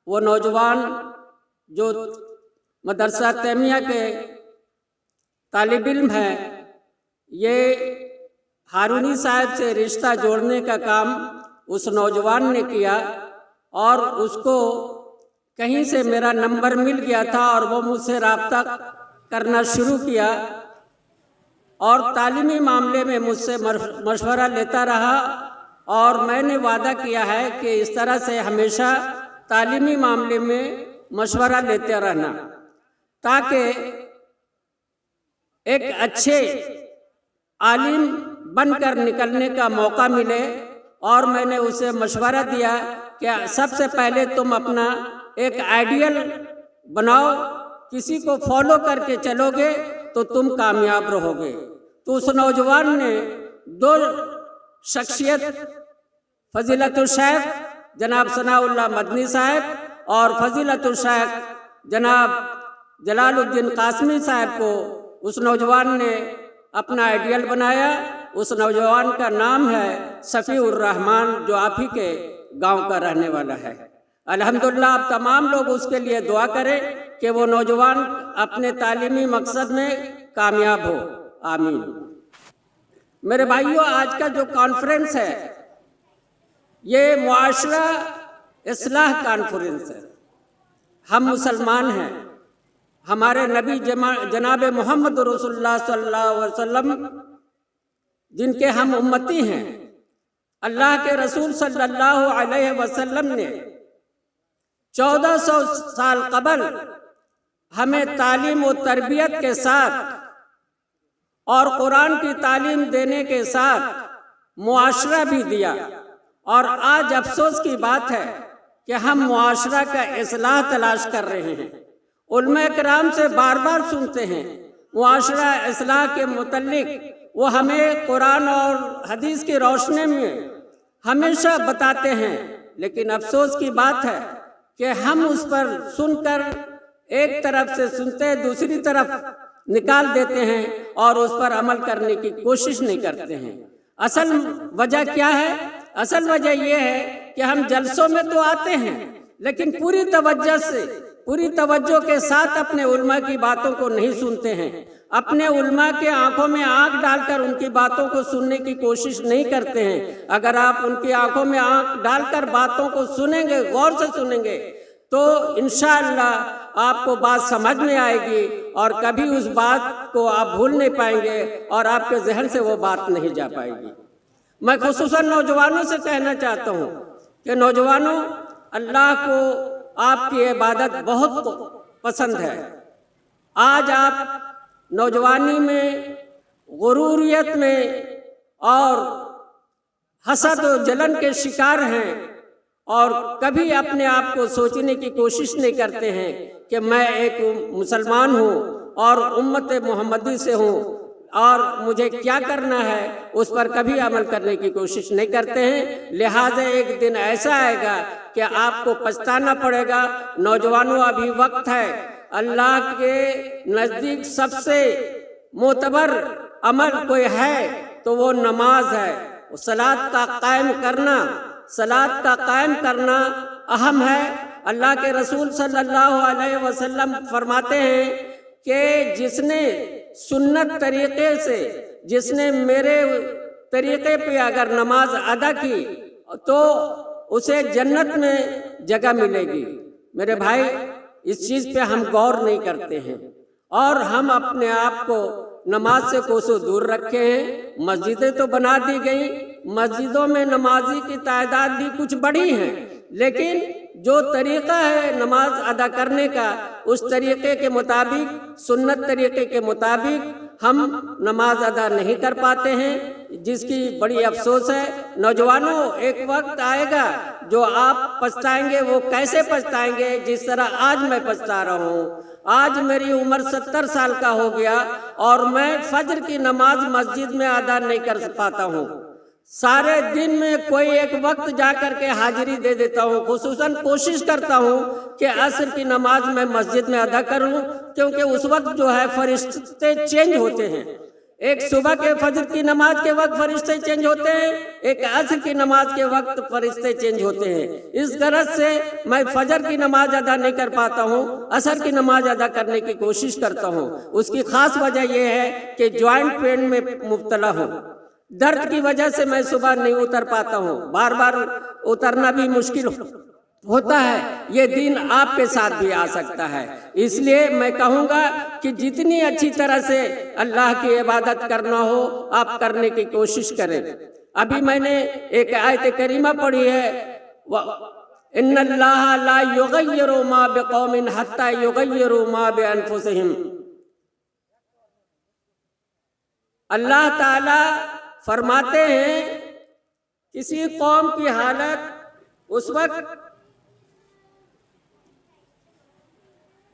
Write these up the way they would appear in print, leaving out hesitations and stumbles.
وہ نوجوان جو مدرسہ تیمیہ کے طالب علم ہیں، یہ ہارونی صاحب سے رشتہ جوڑنے کا کام اس نوجوان نے کیا، اور اس کو کہیں سے میرا نمبر مل گیا تھا اور وہ مجھ سے رابطہ کرنا شروع کیا اور تعلیمی معاملے میں مجھ سے مشورہ لیتا رہا، اور میں نے وعدہ کیا ہے کہ اس طرح سے ہمیشہ تعلیمی معاملے میں مشورہ لیتے رہنا تاکہ ایک اچھے عالم بن کر نکلنے کا موقع ملے۔ اور میں نے اسے مشورہ دیا کہ سب سے پہلے تم اپنا ایک آئیڈیل بناؤ، کسی کو فالو کر کے چلو گے تو تم کامیاب رہو گے۔ تو اس نوجوان نے دو شخصیت، فضیلت الشیخ جناب ثناء اللہ مدنی صاحب اور فضیلت الشیخ جناب جلال الدین قاسمی صاحب کو اس نوجوان نے اپنا آئیڈیل بنایا۔ اس نوجوان کا نام ہے صفی الرحمن، جو آپ ہی کے گاؤں کا رہنے والا ہے۔ الحمدللہ آپ تمام لوگ اس کے لیے دعا کریں کہ وہ نوجوان اپنے تعلیمی مقصد میں کامیاب ہو، آمین۔ میرے بھائیوں، آج کا جو کانفرنس ہے یہ معاشرہ اصلاح کانفرنس ہے۔ ہم مسلمان ہیں، ہمارے نبی جناب محمد رسول اللہ صلی اللہ علیہ وسلم جن کے ہم امتی ہیں، اللہ کے رسول صلی اللہ علیہ وسلم نے 1400 سال قبل ہمیں تعلیم و تربیت کے ساتھ اور قرآن کی تعلیم دینے کے ساتھ معاشرہ بھی دیا، اور آج افسوس کی بات ہے کہ ہم معاشرہ کا اصلاح تلاش کر رہے ہیں۔ علماء کرام سے بار بار سنتے ہیں معاشرہ اصلاح کے متعلق، وہ ہمیں قرآن اور حدیث کی روشنی میں ہمیشہ بتاتے ہیں، لیکن افسوس کی بات ہے کہ ہم اس پر سن کر ایک طرف سے سنتے دوسری طرف نکال دیتے ہیں اور اس پر عمل کرنے کی کوشش نہیں کرتے ہیں۔ اصل وجہ کیا ہے؟ اصل وجہ یہ ہے کہ ہم جلسوں میں تو آتے ہیں لیکن پوری توجہ کے ساتھ اپنے علماء کی باتوں کو نہیں سنتے ہیں، اپنے علماء کے آنکھوں میں آنکھ ڈال کر ان کی باتوں کو سننے کی کوشش نہیں کرتے ہیں۔ اگر آپ ان کی آنکھوں میں آنکھ ڈال کر باتوں کو سنیں گے، غور سے سنیں گے، تو انشاءاللہ آپ کو بات سمجھ میں آئے گی اور کبھی اس بات کو آپ بھول نہیں پائیں گے اور آپ کے ذہن سے وہ بات نہیں جا پائے گی۔ میں خصوصاً نوجوانوں سے کہنا چاہتا ہوں کہ نوجوانوں، اللہ کو آپ کی عبادت بہت پسند ہے۔ آج آپ نوجوانی میں، غروریت میں اور حسد و جلن کے شکار ہیں، اور کبھی اپنے آپ کو سوچنے کی کوشش نہیں کرتے ہیں کہ میں ایک مسلمان ہوں اور امت محمدی سے ہوں اور مجھے کیا کرنا ہے، اس پر کبھی عمل کرنے کی کوشش نہیں کرتے ہیں۔ لہٰذا ایک دن ایسا آئے گا کہ آپ کو پچھتانا پڑے گا۔ نوجوانوں، ابھی وقت ہے۔ اللہ کے نزدیک سب سے معتبر عمل کوئی ہے تو وہ نماز ہے۔ صلاۃ کا قائم کرنا اہم ہے۔ اللہ کے رسول صلی اللہ علیہ وسلم فرماتے ہیں کہ جس نے سنت طریقے سے، جس نے میرے طریقے پہ اگر نماز ادا کی تو اسے جنت میں جگہ ملے گی۔ میرے بھائی، اس چیز پہ ہم غور نہیں کرتے ہیں اور ہم اپنے آپ کو نماز سے کوسوں دور رکھے ہیں۔ مسجدیں تو بنا دی گئیں، مسجدوں میں نمازی کی تعداد بھی کچھ بڑی ہے، لیکن جو طریقہ ہے نماز ادا کرنے کا، اس طریقے کے مطابق، سنت طریقے کے مطابق ہم نماز ادا نہیں کر پاتے ہیں، جس کی بڑی افسوس ہے۔ نوجوانوں، ایک وقت آئے گا جو آپ پچھتائیں گے۔ وہ کیسے پچھتائیں گے؟ جس طرح آج میں پچھتا رہا ہوں۔ آج میری عمر 70 سال کا ہو گیا اور میں فجر کی نماز مسجد میں ادا نہیں کر پاتا ہوں۔ سارے دن میں کوئی ایک وقت جا کر کے حاضری دے دیتا ہوں۔ خصوصاً کوشش کرتا ہوں کہ عصر کی نماز میں مسجد میں ادا کروں، کیونکہ اس وقت جو ہے فرشتے چینج ہوتے ہیں۔ ایک صبح کے فجر کی نماز کے وقت فرشتے چینج ہوتے ہیں، ایک عصر کی نماز کے وقت فرشتے چینج ہوتے ہیں۔ اس غرض سے میں فجر کی نماز ادا نہیں کر پاتا ہوں، عصر کی نماز ادا کرنے کی کوشش کرتا ہوں۔ اس کی خاص وجہ یہ ہے کہ جوائنٹ پین میں مبتلا ہوں، درد کی وجہ سے میں صبح نہیں اتر پاتا ہوں، بار بار اترنا بھی مشکل ہوتا ہے۔ یہ دن آپ کے ساتھ بھی آ سکتا ہے، اس لیے میں کہوں گا کہ جتنی اچھی طرح سے اللہ کی عبادت کرنا ہو آپ کرنے کی کوشش کریں۔ ابھی میں نے ایک آیت کریمہ پڑھی ہے، ان اللہ لا یغیر ما بقوم حتی یغیروا ما بانفسہم۔ اللہ تعالی فرماتے ہیں کسی قوم کی حالت اس وقت،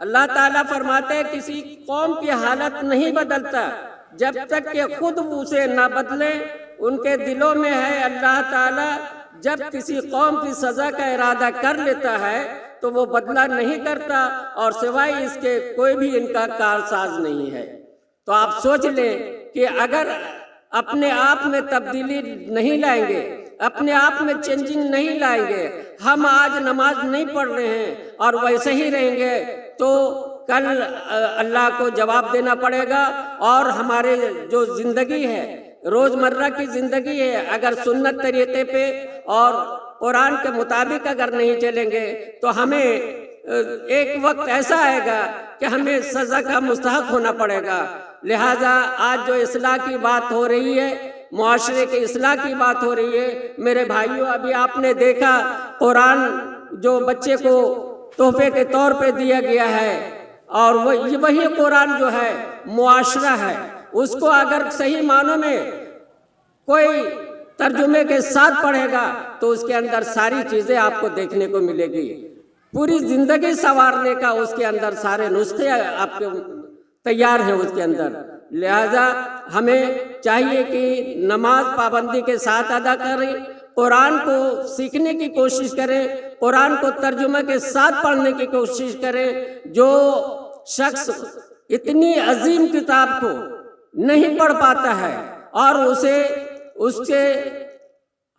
اللہ تعالیٰ فرماتے ہیں کسی قوم کی حالت نہیں بدلتا جب تک کہ خود اسے نہ بدلے۔ ان کے دلوں میں ہے اللہ تعالیٰ جب کسی قوم کی سزا کا ارادہ کر لیتا ہے تو وہ بدلہ نہیں کرتا، اور سوائے اس کے کوئی بھی ان کا کارساز نہیں ہے۔ تو آپ سوچ لیں کہ اگر اپنے آپ میں تبدیلی نہیں لائیں گے، اپنے آپ میں چینجنگ نہیں لائیں گے، ہم آج نماز نہیں پڑھ رہے ہیں اور ویسے ہی رہیں گے تو کل اللہ کو جواب دینا پڑے گا۔ اور ہمارے جو زندگی ہے، روزمرہ کی زندگی ہے، اگر سنت طریقے پہ اور قرآن کے مطابق اگر نہیں چلیں گے تو ہمیں ایک وقت ایسا آئے گا کہ ہمیں سزا کا مستحق ہونا پڑے گا۔ لہٰذا آج جو اصلاح کی بات ہو رہی ہے، معاشرے کے اصلاح کی بات ہو رہی ہے، میرے بھائیوں ابھی آپ نے دیکھا قرآن جو بچے کو تحفے کے طور پہ دیا گیا ہے، اور وہی قرآن جو ہے معاشرہ ہے، اس کو اگر صحیح معنوں میں کوئی ترجمے کے ساتھ پڑھے گا تو اس کے اندر ساری چیزیں آپ کو دیکھنے کو ملے گی، پوری زندگی سنوارنے کا اس کے اندر سارے نسخے آپ کے تیار ہیں اس کے اندر۔ لہذا ہمیں چاہیے کہ نماز پابندی کے ساتھ ادا کریں، قرآن کو سیکھنے کی کوشش کریں، قرآن کو ترجمہ کے ساتھ پڑھنے کی کوشش کریں۔ جو شخص اتنی عظیم کتاب کو نہیں پڑھ پاتا ہے اور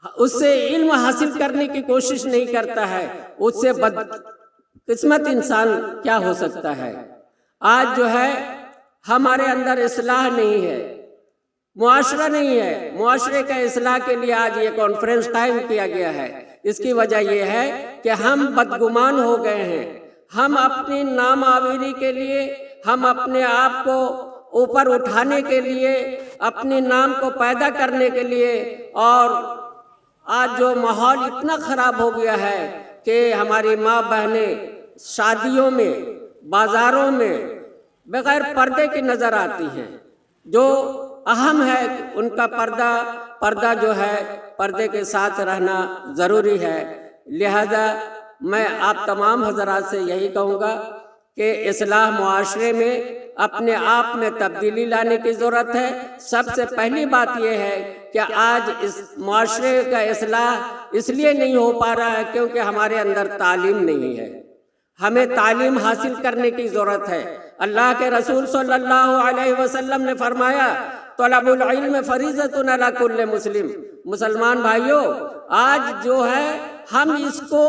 اس سے علم حاصل کرنے کی کوشش نہیں کرتا ہے، اس سے بد قسمت انسان کیا ہو سکتا ہے۔ آج جو ہے ہمارے اندر اصلاح نہیں ہے، معاشرہ نہیں ہے، معاشرے کا اصلاح کے لیے آج یہ کانفرنس قائم کیا گیا ہے۔ اس کی وجہ یہ ہے کہ ہم بدگمان ہو گئے ہیں، ہم اپنی نام آوری کے لیے، ہم اپنے آپ کو اوپر اٹھانے کے لیے، اپنے نام کو پیدا کرنے کے لیے، اور آج جو ماحول اتنا خراب ہو گیا ہے کہ ہماری ماں بہنیں شادیوں میں، بازاروں میں بغیر پردے کے نظر آتی ہیں۔ جو اہم ہے ان کا پردہ جو ہے پردے کے ساتھ رہنا ضروری ہے۔ لہذا میں آپ تمام حضرات سے یہی کہوں گا کہ اصلاح معاشرے میں اپنے آپ میں تبدیلی لانے کی ضرورت ہے۔ سب سے پہلی بات یہ ہے کہ آج اس معاشرے کا اصلاح اس لیے نہیں ہو پا رہا ہے کیونکہ ہمارے اندر تعلیم نہیں ہے۔ ہمیں تعلیم حاصل کرنے کی ضرورت ہے۔ اللہ کے رسول صلی اللہ علیہ وسلم نے فرمایا طلب العلم فریضۃ علی کل مسلم۔ مسلمان بھائیوں، آج جو ہے ہم اس کو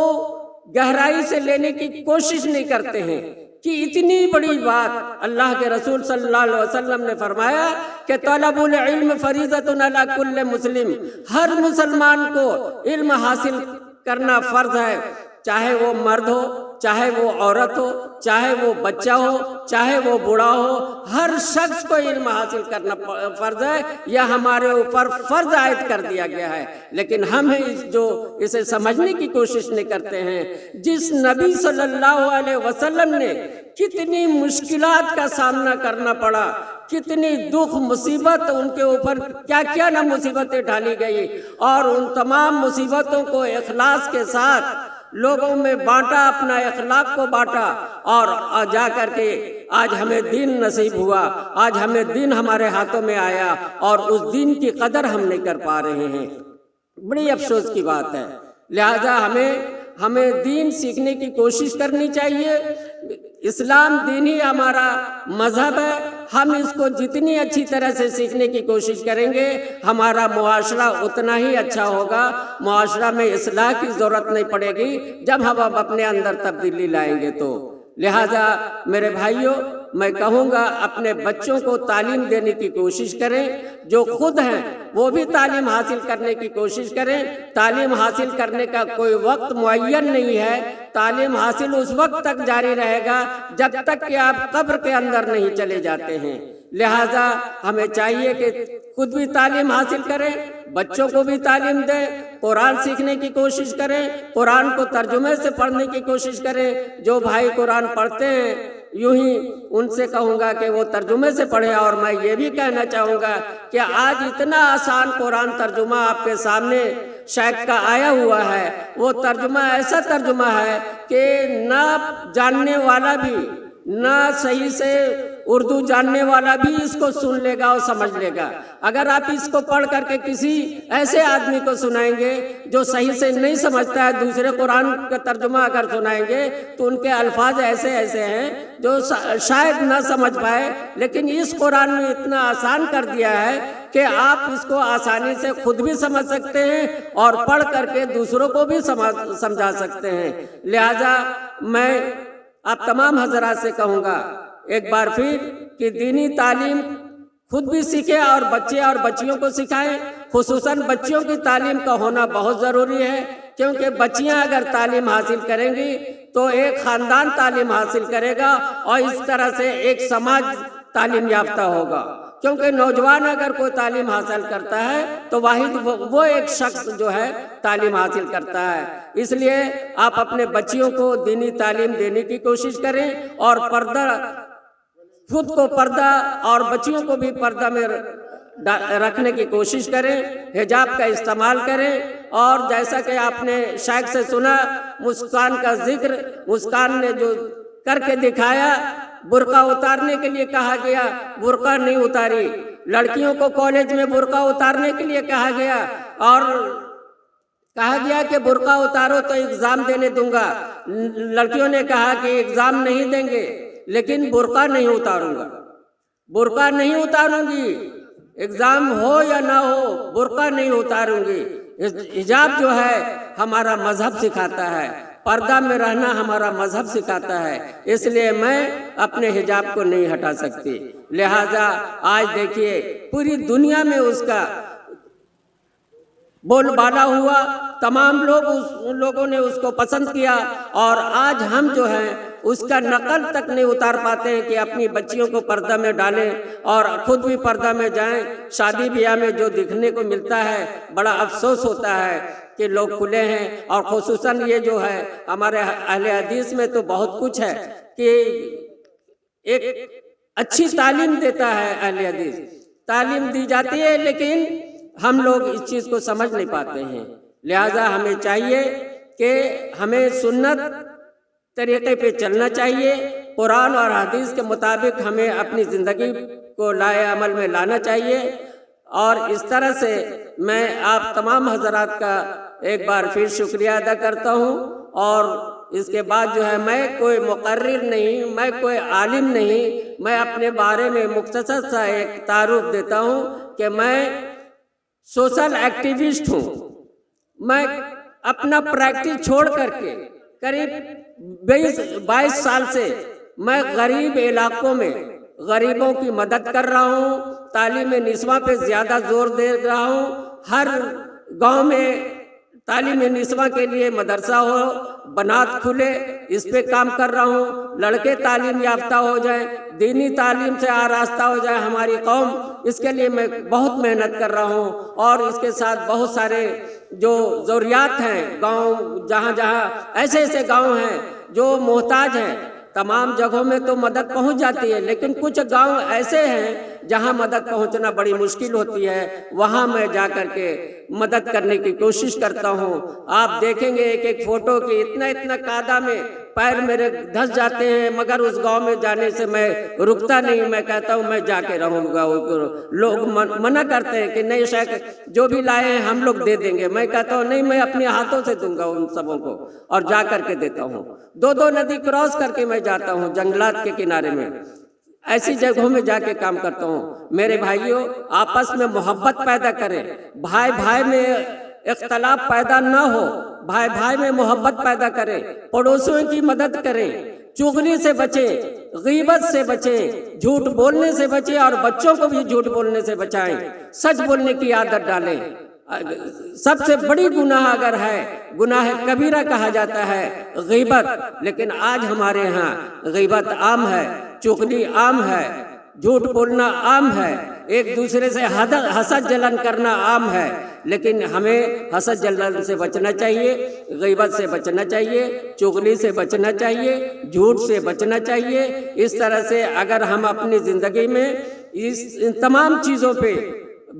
گہرائی سے لینے کی کوشش نہیں کرتے ہیں کہ اتنی بڑی بات اللہ کے رسول صلی اللہ علیہ وسلم نے فرمایا کہ طلب العلم فریضۃ علی کل مسلم، ہر مسلمان کو علم حاصل کرنا فرض ہے، چاہے وہ مرد ہو، چاہے وہ عورت ہو، چاہے وہ بچہ ہو، چاہے وہ بوڑھا ہو، ہر شخص کو علم حاصل کرنا فرض ہے، یا ہمارے اوپر فرض عائد کر دیا گیا ہے۔ لیکن ہم جو اسے سمجھنے کی کوشش نہیں کرتے ہیں۔ جس نبی صلی اللہ علیہ وسلم نے کتنی مشکلات کا سامنا کرنا پڑا، کتنی دکھ مصیبت ان کے اوپر کیا کیا نہ مصیبتیں ڈالی گئی، اور ان تمام مصیبتوں کو اخلاص کے ساتھ لوگوں میں بانٹا، اپنا اخلاق کو بانٹا، اور جا کر کے آج ہمیں دین نصیب ہوا، آج ہمیں دین ہمارے ہاتھوں میں آیا، اور اس دین کی قدر ہم نہیں کر پا رہے ہیں۔ بڑی افسوس کی بات ہے۔ لہذا ہمیں دین سیکھنے کی کوشش کرنی چاہیے۔ اسلام دین ہی ہمارا مذہب ہے، ہم اس کو جتنی اچھی طرح سے سیکھنے کی کوشش کریں گے ہمارا معاشرہ اتنا ہی اچھا ہوگا. معاشرہ میں اصلاح کی ضرورت نہیں پڑے گی جب ہم اپنے اندر تبدیلی لائیں گے تو. لہٰذا میرے بھائیوں میں کہوں گا اپنے بچوں کو تعلیم دینے کی کوشش کریں. جو خود ہیں وہ بھی تعلیم حاصل کرنے کی کوشش کریں. تعلیم حاصل کرنے کا کوئی وقت معین نہیں ہے. تعلیم حاصل اس وقت تک جاری رہے گا جب تک کہ آپ قبر کے اندر نہیں چلے جاتے ہیں. لہٰذا ہمیں چاہیے کہ خود بھی تعلیم حاصل کریں, بچوں کو بھی تعلیم دیں, قرآن سیکھنے کی کوشش کریں, قرآن کو ترجمے سے پڑھنے کی کوشش کریں. جو بھائی قرآن پڑھتے ہیں یوں ہی ان سے کہوں گا کہ وہ ترجمے سے پڑھیں. اور میں یہ بھی کہنا چاہوں گا کہ آج اتنا آسان قرآن ترجمہ آپ کے سامنے شیخ کا آیا ہوا ہے. وہ ترجمہ ایسا ترجمہ ہے کہ نہ جاننے والا بھی, نہ صحیح سے اردو جاننے والا بھی اس کو سن لے گا اور سمجھ لے گا. اگر آپ اس کو پڑھ کر کے کسی ایسے آدمی کو سنائیں گے جو صحیح سے نہیں سمجھتا ہے, دوسرے قرآن کا ترجمہ اگر سنائیں گے تو ان کے الفاظ ایسے ہیں جو شاید نہ سمجھ پائے. لیکن اس قرآن نے اتنا آسان کر دیا ہے کہ آپ اس کو آسانی سے خود بھی سمجھ سکتے ہیں اور پڑھ کر کے دوسروں کو بھی سمجھا سکتے ہیں. لہذا میں آپ تمام حضرات سے کہوں گا ایک بار پھر کہ دینی تعلیم خود بھی سیکھیں اور بچے اور بچیوں کو سکھائیں. خصوصاً بچیوں کی تعلیم کا ہونا بہت ضروری ہے, کیونکہ بچیاں اگر تعلیم حاصل کریں گی تو ایک خاندان تعلیم حاصل کرے گا اور اس طرح سے ایک سماج تعلیم یافتہ ہوگا. کیونکہ نوجوان اگر کوئی تعلیم حاصل کرتا ہے تو واحد وہ ایک شخص جو ہے تعلیم حاصل کرتا ہے. اس لیے آپ اپنے بچیوں کو دینی تعلیم دینے کی کوشش کریں اور پردہ, خود کو پردہ اور بچیوں کو بھی پردہ میں رکھنے کی کوشش کریں, حجاب کا استعمال کریں. اور جیسا کہ آپ نے شیخ سے سنا مسکان کا ذکر, مسکان نے جو کر کے دکھایا, برقع اتارنے کے لیے کہا گیا, برقع نہیں اتاری. لڑکیوں کو کالج میں برقع اتارنے کے لیے کہا گیا اور کہا گیا کہ برقع اتارو تو ایگزام دینے دوں گا. لڑکیوں نے کہا کہ ایگزام نہیں دیں گے لیکن برقع نہیں اتاروں گا, برقع نہیں اتاروں گی, ایگزام ہو یا نہ ہو برقع نہیں اتاروں گی. حجاب جو ہے ہمارا مذہب سکھاتا ہے, پردہ میں رہنا ہمارا مذہب سکھاتا ہے, اس لیے میں اپنے حجاب کو نہیں ہٹا سکتی. لہذا آج دیکھیے پوری دنیا میں اس کا بول بالا ہوا, تمام لوگوں نے اس کو پسند کیا. اور آج ہم جو ہیں اس کا نقل تک نہیں اتار پاتے ہیں کہ اپنی بچیوں کو پردہ میں ڈالیں اور خود بھی پردہ میں جائیں. شادی بیاہ میں جو دیکھنے کو ملتا ہے بڑا افسوس ہوتا ہے کہ لوگ کھلے ہیں. اور خصوصاً یہ جو ہے ہمارے اہل حدیث میں تو بہت کچھ ہے کہ ایک اچھی تعلیم دیتا ہے اہل حدیث, تعلیم دی جاتی ہے, لیکن ہم لوگ اس چیز کو سمجھ نہیں پاتے ہیں. لہذا ہمیں چاہیے کہ ہمیں سنت طریقے پہ چلنا چاہیے, قرآن اور حدیث کے مطابق ہمیں اپنی زندگی کو لائے عمل میں لانا چاہیے. اور اس طرح سے میں آپ تمام حضرات کا ایک بار پھر شکریہ ادا کرتا ہوں. اور اس کے بعد جو ہے میں کوئی مقرر نہیں, میں کوئی عالم نہیں, میں اپنے بارے میں مختصر سا ایک تعارف دیتا ہوں کہ میں سوشل ایکٹیوسٹ ہوں. میں اپنا پریکٹس چھوڑ کر کے قریب 22 سال سے میں غریب علاقوں میں غریبوں کی مدد کر رہا ہوں, تعلیم نسواں پہ زیادہ زور دے رہا ہوں. ہر گاؤں میں تعلیم نسواں کے لیے مدرسہ ہو, بنات کھلے, اس پہ کام کر رہا ہوں. لڑکے تعلیم یافتہ ہو جائیں, دینی تعلیم سے آراستہ ہو جائے ہماری قوم, اس کے لیے میں بہت محنت کر رہا ہوں. اور اس کے ساتھ بہت سارے جو ضروریات ہیں گاؤں, جہاں ایسے گاؤں ہیں جو محتاج ہیں, تمام جگہوں میں تو مدد پہنچ جاتی ہے, لیکن کچھ گاؤں ایسے ہیں جہاں مدد پہنچنا بڑی مشکل ہوتی ہے, وہاں میں جا کر کے مدد کرنے کی کوشش کرتا ہوں. آپ دیکھیں گے ایک فوٹو کی اتنا قادہ میں پیر میرے دھس جاتے ہیں, مگر اس گاؤں میں جانے سے میں رکتا نہیں. میں کہتا ہوں میں جا کے رہوں گا. لوگ منع کرتے ہیں کہ نہیں شیخ جو بھی لائے ہیں ہم لوگ دے دیں گے. میں کہتا ہوں نہیں, میں اپنے ہاتھوں سے دوں گا ان سبوں کو, اور جا کر کے دیتا ہوں. 2 ندی کراس کر کے میں جاتا ہوں جنگلات کے کنارے میں. ایسی جگہوں میں جا کے کام کرتا ہوں۔ میرے بھائیوں، آپس میں محبت پیدا کریں، بھائی بھائی میں اختلاف پیدا نہ ہو، بھائی بھائی میں محبت پیدا کریں، پڑوسیوں کی مدد کریں، چغلی سے بچیں، غیبت سے بچیں، جھوٹ بولنے سے بچیں، اور بچوں کو بھی جھوٹ بولنے سے بچائیں، سچ بولنے کی عادت ڈالیں۔ سب سے بڑی گناہ اگر ہے، گناہ کبیرہ کہا جاتا ہے غیبت، لیکن آج ہمارے ہاں غیبت عام ہے، چغلی عام ہے، جھوٹ بولنا عام ہے، ایک دوسرے سے حسد جلن کرنا عام ہے۔ لیکن ہمیں حسد جلن سے بچنا چاہیے، غیبت سے بچنا چاہیے، چغلی سے بچنا چاہیے، جھوٹ سے بچنا چاہیے۔ اس طرح سے اگر ہم اپنی زندگی میں ان تمام چیزوں پہ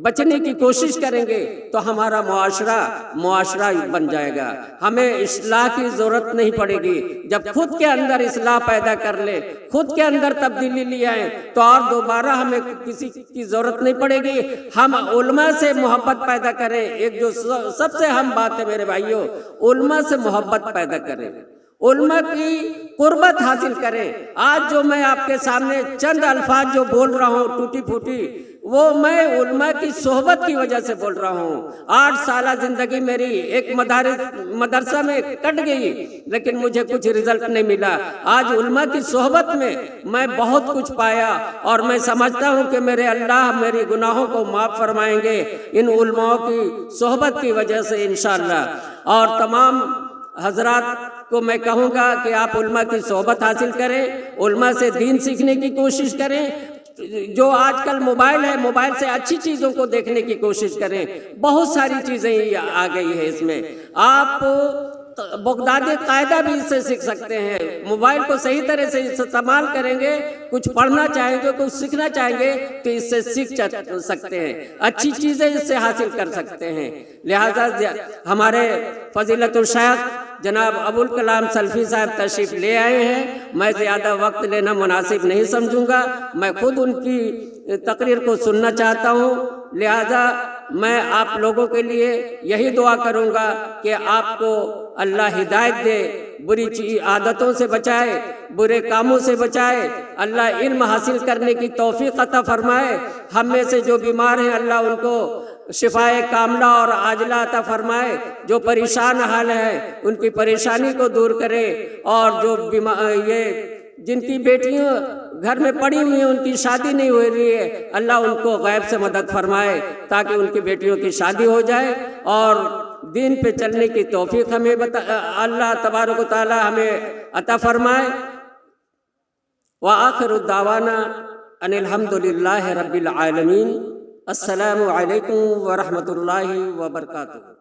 بچنے کی کوشش کریں گے تو ہمارا معاشرہ بن جائے گا۔ ہمیں اصلاح کی ضرورت نہیں پڑے گی۔ جب خود کے اندر اصلاح پیدا کر لیں، خود کے اندر تبدیلی لے آئیں، تو اور دوبارہ ہمیں کسی کی ضرورت نہیں پڑے گی۔ ہم علماء سے محبت پیدا کریں۔ ایک جو سب سے اہم بات ہے میرے بھائیوں، علماء سے محبت پیدا کریں، علماء کی قربت حاصل کریں۔ آج جو میں آپ کے سامنے چند الفاظ جو بول رہا ہوں ٹوٹی پھوٹی، وہ میں علماء کی صحبت کی وجہ سے بول رہا ہوں۔ 8 سالہ زندگی میری ایک مدرسہ میں کٹ گئی، لیکن مجھے کچھ رزلٹ نہیں ملا۔ آج علماء کی صحبت میں بہت کچھ پایا، اور میں سمجھتا ہوں کہ میرے اللہ میری گناہوں کو معاف فرمائیں گے ان علماء کی صحبت کی وجہ سے انشاءاللہ۔ اور تمام حضرات کو میں کہوں گا کہ آپ علماء کی صحبت حاصل کریں، علماء سے دین سیکھنے کی کوشش کریں۔ جو آج کل موبائل ہے، موبائل سے اچھی چیزوں کو دیکھنے کی کوشش کریں، بہت ساری چیزیں آ گئی ہے اس میں۔ آپ بغدادی قاعدہ بھی اس سے سیکھ سکتے ہیں۔ موبائل کو صحیح طرح سے استعمال کریں گے، کچھ پڑھنا چاہیں گے، کچھ سیکھنا چاہیں گے تو اس سے سیکھ سکتے ہیں، اچھی چیزیں اس سے حاصل کر سکتے ہیں۔ لہذا ہمارے فضیلت الشیخ جناب ابوالکلام سلفی صاحب تشریف لے آئے ہیں، میں زیادہ وقت لینا مناسب نہیں سمجھوں گا، میں خود ان کی تقریر کو سننا چاہتا ہوں۔ لہذا میں آپ لوگوں کے لیے یہی دعا کروں گا کہ آپ کو اللہ ہدایت دے، بری عادتوں سے بچائے، برے کاموں سے بچائے، اللہ علم حاصل کرنے کی توفیق عطا فرمائے۔ ہم میں سے جو بیمار ہیں اللہ ان کو شفائے کاملہ اور عاجلہ عطا فرمائے، جو پریشان حال ہے ان کی پریشانی کو دور کرے، اور جو جن کی بیٹیاں گھر میں پڑی ہوئی ہیں ان کی شادی نہیں ہو رہی ہے، اللہ ان کو غیب سے مدد فرمائے تاکہ ان کی بیٹیوں کی شادی ہو جائے، اور دین پہ چلنے کی توفیق ہمیں اللہ تبارک و تعالی ہمیں عطا فرمائے۔ وآخر دعوانا ان الحمدللہ رب العالمین۔ السلام علیکم ورحمۃ اللہ وبرکاتہ۔